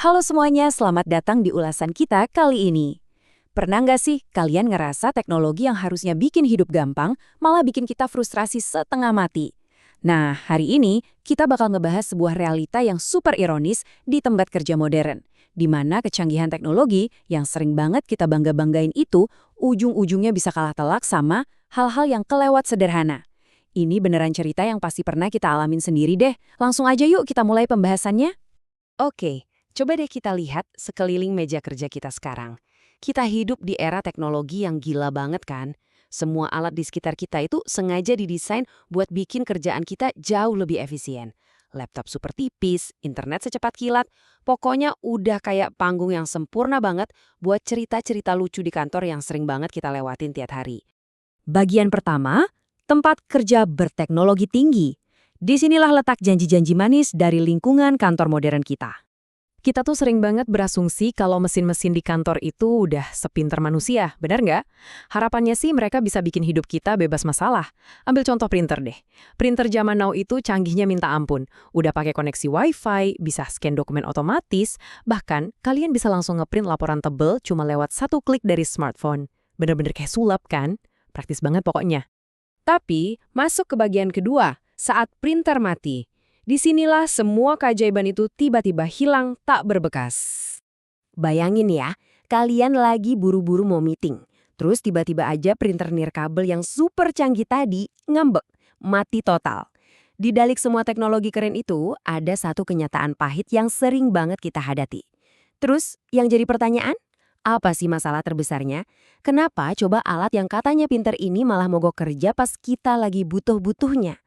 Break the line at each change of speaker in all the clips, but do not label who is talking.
Halo semuanya, selamat datang di ulasan kita kali ini. Pernah nggak sih kalian ngerasa teknologi yang harusnya bikin hidup gampang, malah bikin kita frustrasi setengah mati? Nah, hari ini kita bakal ngebahas sebuah realita yang super ironis di tempat kerja modern, di mana kecanggihan teknologi yang sering banget kita bangga-banggain itu, ujung-ujungnya bisa kalah telak sama hal-hal yang kelewat sederhana. Ini beneran cerita yang pasti pernah kita alamin sendiri deh. Langsung aja yuk kita mulai pembahasannya. Oke, coba deh kita lihat sekeliling meja kerja kita sekarang. Kita hidup di era teknologi yang gila banget kan? Semua alat di sekitar kita itu sengaja didesain buat bikin kerjaan kita jauh lebih efisien. Laptop super tipis, internet secepat kilat, pokoknya udah kayak panggung yang sempurna banget buat cerita-cerita lucu di kantor yang sering banget kita lewatin tiap hari. Bagian pertama, tempat kerja berteknologi tinggi. Disinilah letak janji-janji manis dari lingkungan kantor modern kita. Kita tuh sering banget berasumsi kalau mesin-mesin di kantor itu udah sepinter manusia, benar nggak? Harapannya sih mereka bisa bikin hidup kita bebas masalah. Ambil contoh printer deh. Printer zaman now itu canggihnya minta ampun. Udah pakai koneksi Wi-Fi, bisa scan dokumen otomatis, bahkan kalian bisa langsung ngeprint laporan tebel cuma lewat satu klik dari smartphone. Bener-bener kayak sulap kan? Praktis banget pokoknya. Tapi, masuk ke bagian kedua, saat printer mati. Disinilah semua keajaiban itu tiba-tiba hilang tak berbekas. Bayangin ya, kalian lagi buru-buru mau meeting. Terus tiba-tiba aja printer nirkabel yang super canggih tadi ngambek, mati total. Di balik semua teknologi keren itu, ada satu kenyataan pahit yang sering banget kita hadapi. Terus, yang jadi pertanyaan? Apa sih masalah terbesarnya? Kenapa coba alat yang katanya pinter ini malah mogok kerja pas kita lagi butuh-butuhnya?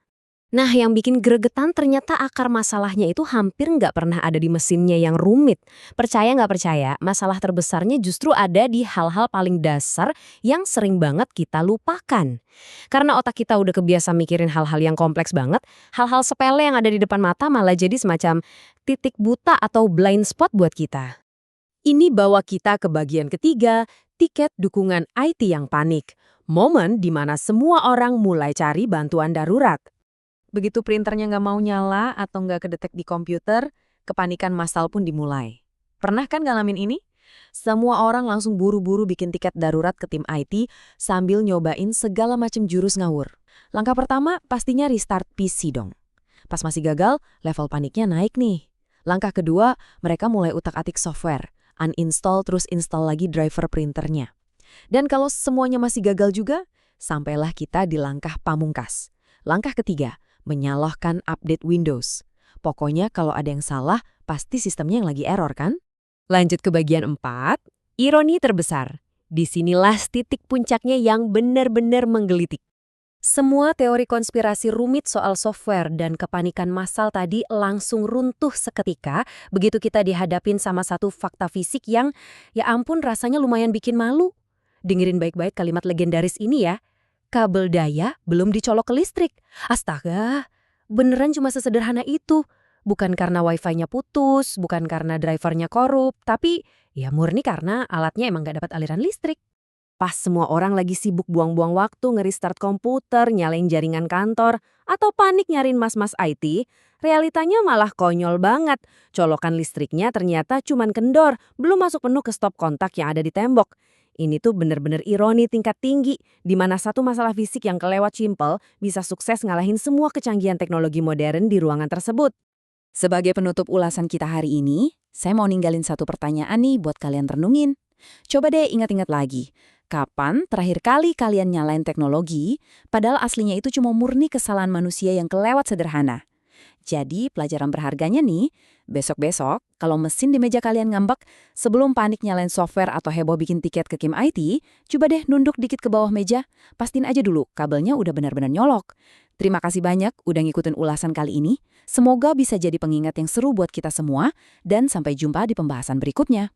Nah, yang bikin gregetan ternyata akar masalahnya itu hampir nggak pernah ada di mesinnya yang rumit. Percaya nggak percaya, masalah terbesarnya justru ada di hal-hal paling dasar yang sering banget kita lupakan. Karena otak kita udah kebiasa mikirin hal-hal yang kompleks banget, hal-hal sepele yang ada di depan mata malah jadi semacam titik buta atau blind spot buat kita. Ini bawa kita ke bagian ketiga, tiket dukungan IT yang panik. Momen di mana semua orang mulai cari bantuan darurat. Begitu printernya nggak mau nyala atau nggak kedetek di komputer, kepanikan massal pun dimulai. Pernah kan ngalamin ini? Semua orang langsung buru-buru bikin tiket darurat ke tim IT sambil nyobain segala macam jurus ngawur. Langkah pertama pastinya restart PC dong. Pas masih gagal, level paniknya naik nih. Langkah kedua, mereka mulai utak-atik software, uninstall terus install lagi driver printernya. Dan kalau semuanya masih gagal juga, sampailah kita di langkah pamungkas. Langkah ketiga, menyalahkan update Windows. Pokoknya kalau ada yang salah, pasti sistemnya yang lagi error kan? Lanjut ke bagian 4, ironi terbesar. Disinilah titik puncaknya yang benar-benar menggelitik. Semua teori konspirasi rumit soal software dan kepanikan massal tadi langsung runtuh seketika begitu kita dihadapin sama satu fakta fisik yang, ya ampun rasanya lumayan bikin malu. Dengerin baik-baik kalimat legendaris ini ya. Kabel daya belum dicolok ke listrik. Astaga, beneran cuma sesederhana itu. Bukan karena wifi-nya putus, bukan karena drivernya korup, tapi ya murni karena alatnya emang gak dapat aliran listrik. Pas semua orang lagi sibuk buang-buang waktu nge-restart komputer, nyalain jaringan kantor, atau panik nyariin mas-mas IT, realitanya malah konyol banget. Colokan listriknya ternyata cuman kendor, belum masuk penuh ke stop kontak yang ada di tembok. Ini tuh bener-bener ironi tingkat tinggi, di mana satu masalah fisik yang kelewat simpel bisa sukses ngalahin semua kecanggihan teknologi modern di ruangan tersebut. Sebagai penutup ulasan kita hari ini, saya mau ninggalin satu pertanyaan nih buat kalian renungin. Coba deh ingat-ingat lagi, kapan terakhir kali kalian nyalain teknologi, padahal aslinya itu cuma murni kesalahan manusia yang kelewat sederhana. Jadi pelajaran berharganya nih, besok-besok kalau mesin di meja kalian ngambek, sebelum panik nyalain software atau heboh bikin tiket ke tim IT, coba deh nunduk dikit ke bawah meja, pastiin aja dulu kabelnya udah benar-benar nyolok. Terima kasih banyak udah ngikutin ulasan kali ini. Semoga bisa jadi pengingat yang seru buat kita semua, dan sampai jumpa di pembahasan berikutnya.